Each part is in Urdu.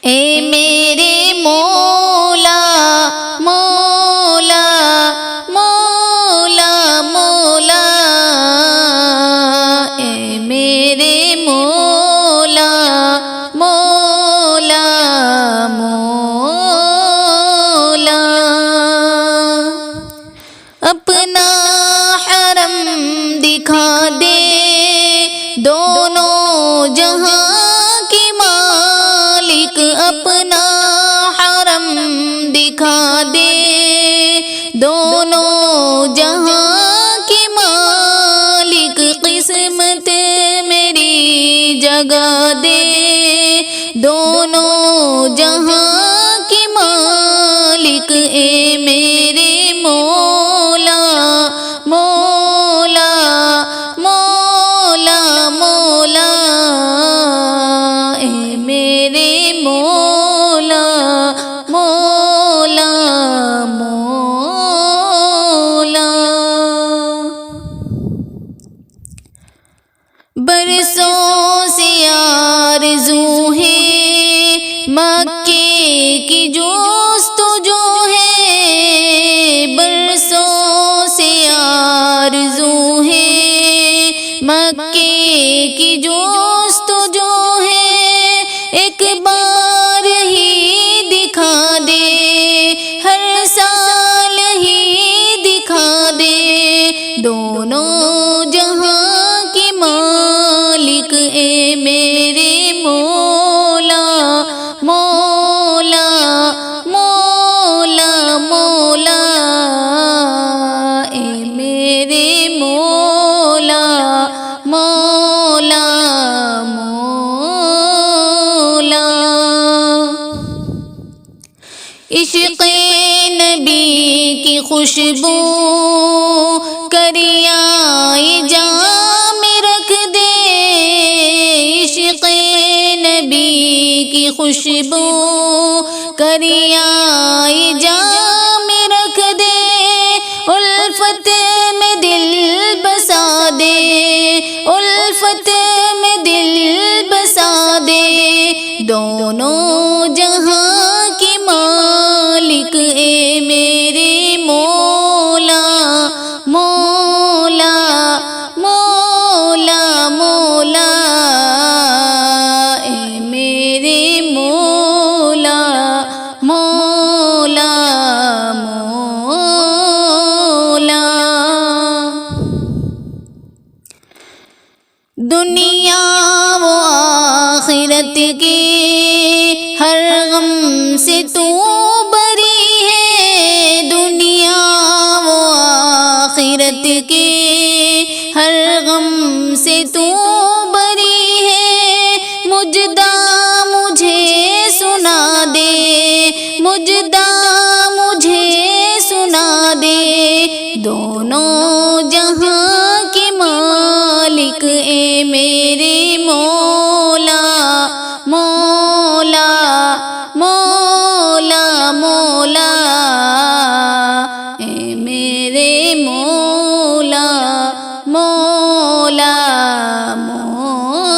اے میرے مولا مولا مولا مولا، اے میرے مولا مولا مولا، اپنا حرم دکھا دے دونوں جہاں کی مالک، اپنا حرم دکھا دے دونوں جہاں کی مالک، قسمت میری جگا دے دونوں جہاں کی مالک، اے میرے مولا مولا مولا مولا، اے میرے مولا مولا مولا، برسوں سے آرزو ہے مکے کی جستجو ہے، برسوں سے آرزو ہے مکے کی جستجو ہے، ایک بار ہی دکھا دے ہر سال ہی دکھا دے دونوں جہاں کی مالک، اے میرے مولا مولا مولا مولا، اے میرے مولا مولا مولا، عشق نبی کی خوشبو کریائے جام رکھ دے، عشق نبی کی خوشبو کریائے جام رکھ دے، الفت میں دل بسا دے الفت میں دل بسا دے دونوں جہاں کی مالک، اے میرے مولا مولا مولا مولا، اے میرے مولا مولا مولا، دنیا و آخرت کے ہر غم سے تو بری ہے، دنیا و آخرت کے ہر غم سے تو بری ہے، مجدہ مجھے سنا دے مجدہ مجھے سنا دے دونوں جہاں کی مالک، اے میرے مولا مولا مولا مولا، اے میرے مولا مولا مولا،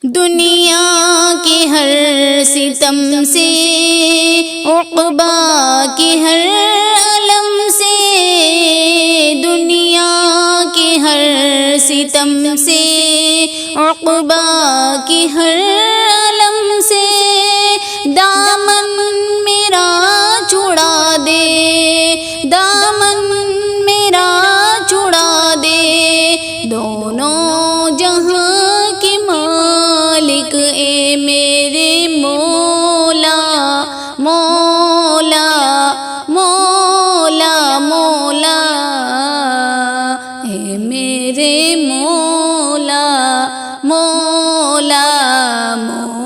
دنیا کے ہر ستم سے عقبا کے ہر علم سے، دنیا کے ہر ستم سے عقبا کے ہر علم سے، دامن میرا چھڑا دے دامن میرا چھڑا دے دونوں جہاں کی مالک، اے میرے مولا مولا مولا مولا، اے میرے مولا مولا مولا۔